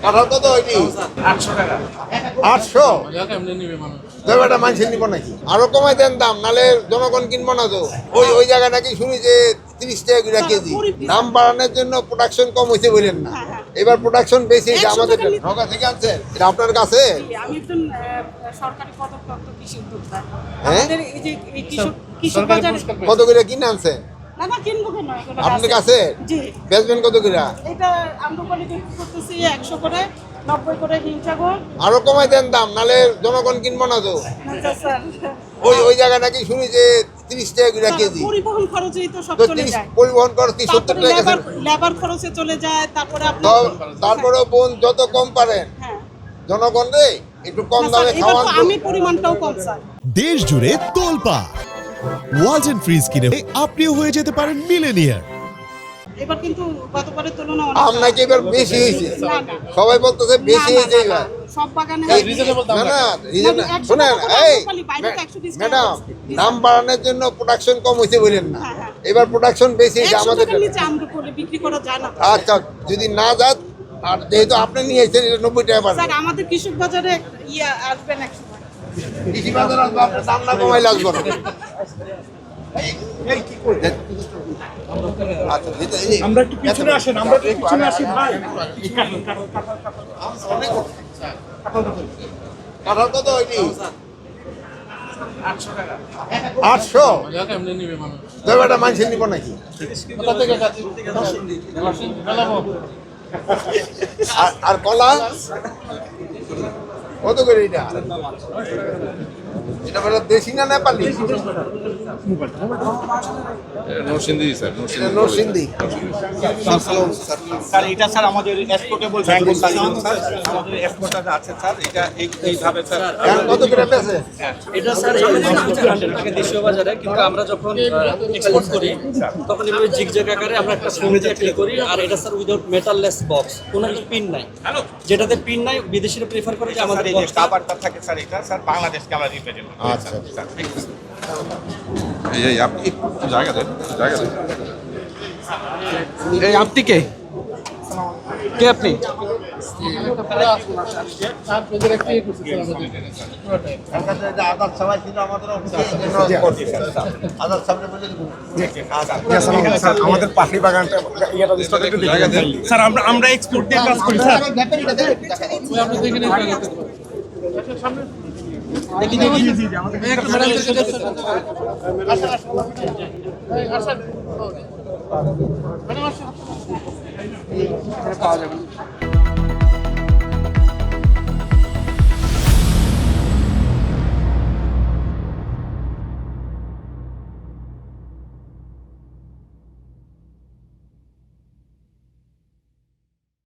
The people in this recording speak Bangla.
কাঁঠাল কত হয়নি? 800 টাকা। 800? এমনি নিবে মানুষ। তবে এটা মানুষ নিব নাকি? আরো কমাই দেন দাম, নালে জনগণ কিনবো না তো। ওই জায়গা নাকি শুনি যে 30 টাকা করে কেজি। দাম বাড়ানোর জন্য প্রোডাকশন কম হয়েছে বলেন না, এবার প্রোডাকশন বেশি হয়েছে আমাদের। ঢাকা থেকে আনছেন, এটা আপনার কাছে? আমি একজন সরকারি পদপ্রাপ্ত কৃষি উদ্যোক্তা। হ্যাঁ? আমাদের এই যে এই কৃষক বাজারে কত করে কিনে আনছেন? না কিনবো কেন এগুলো আপনার কাছে? জি, বেচবেন কত করে? এটা আমরা বলি বিক্রি করতেছি 100 করে, 90 করে হিমসাগর। আরো কমাই দেন দাম, নালে জনগণ কিনবো না তো। আচ্ছা স্যার, ওই জায়গা নাকি শুনি যে 30 টাকা করে কেজি। পরিবহন খরচেই তো সব তো চলে যায়। পরিবহন খরচ 70 টাকা গেছে। লেবার খরচে চলে যায়, তারপরে আপনি তারপরে বোন যত কম পারেন হ্যাঁ জনগণ রে একটু কম না, দামে স্যার, এবার খাওয়ান। তো আমি পরিমাণটাও কম স্যার। দেশ জুড়ে তোলপা ওয়ালটন ফ্রিজ কিনে আপনিও হয়ে যেতে পারেন মিলেনিয়ার। এবার কিন্তু গতবারের তুলনায় অনেক আম নাকি এবার বেশি হয়েছে, না, না। সবাই বলতেছে বেশি হয়েছে এবার। সব বাগানে না না শুনেন, এই ম্যাডাম, দাম বাড়ানোর জন্য প্রোডাকশন কম হয়েছে বলেন না, এবার প্রোডাকশন বেশি হয়েছে আমাদের। নিচে আমরা করে বিক্রি করা যায় না। আচ্ছা যদি না যান, আর যেহেতু আপনি নিয়ে এসেছেন এটা 90 টাকা পাবেন। স্যার আমাদের কৃষক বাজারে আসবেন এক সময়। কৃষি বাজার আসবে, আপনার দাম না কমাইলে আসবো না। আচ্ছা, আমরা একটু পিছনে আসেন, আমরা একটু পিছনে আসি ভাই। কাঁঠাল কত হয়নি? 800 টাকা। 800? এমনি নিবে মানুষ। তবে এটা মানুষ নিব নাকি? কোথা থেকে খাচ্ছি? আর কলা কত করে? এটা এটা বলে দেশি না নেপালি? নরসিংদী স্যার, এটা নরসিংদী। স্যার এটা স্যার আমাদের এক্সপোর্টেবল ম্যাঙ্গো স্যার, আমাদের এক্সপোর্টার আছে স্যার, এটা এইভাবে স্যার এখন কত করে পেয়েছে? এটা স্যার টাকা দেশীয় বাজারে, কিন্তু আমরা যখন এক্সপোর্ট করি তখন এভাবে জিগজ্যাগ আকারে আমরা একটা ফোন দিয়ে ক্লিক করি। আর এটা স্যার উইদাউট মেটাললেস বক্স, কোনো পিন নাই। যেটাতে পিন নাই বিদেশিরা প্রেফার করে যে আমাদের এই যে কাভারটা থাকে স্যার, এটা স্যার বাংলাদেশকে আমরা রিপ্রেজেন্ট করি। আচ্ছা স্যার এই আপনি একটু জায়গা দেন। এই আপনি কে আপনি? আদার সবাই ছিল আমাদের অফিসে, আদার সামনে বলে দিব। স্যার আমাদের পাখি বাগানটা ইয়েটা একটু জায়গা দেন। স্যার আমরা এক্সপোর্ট দিয়ে কাজ করি স্যার। আপনি দেখে নিন। পাওয়া যাবে না।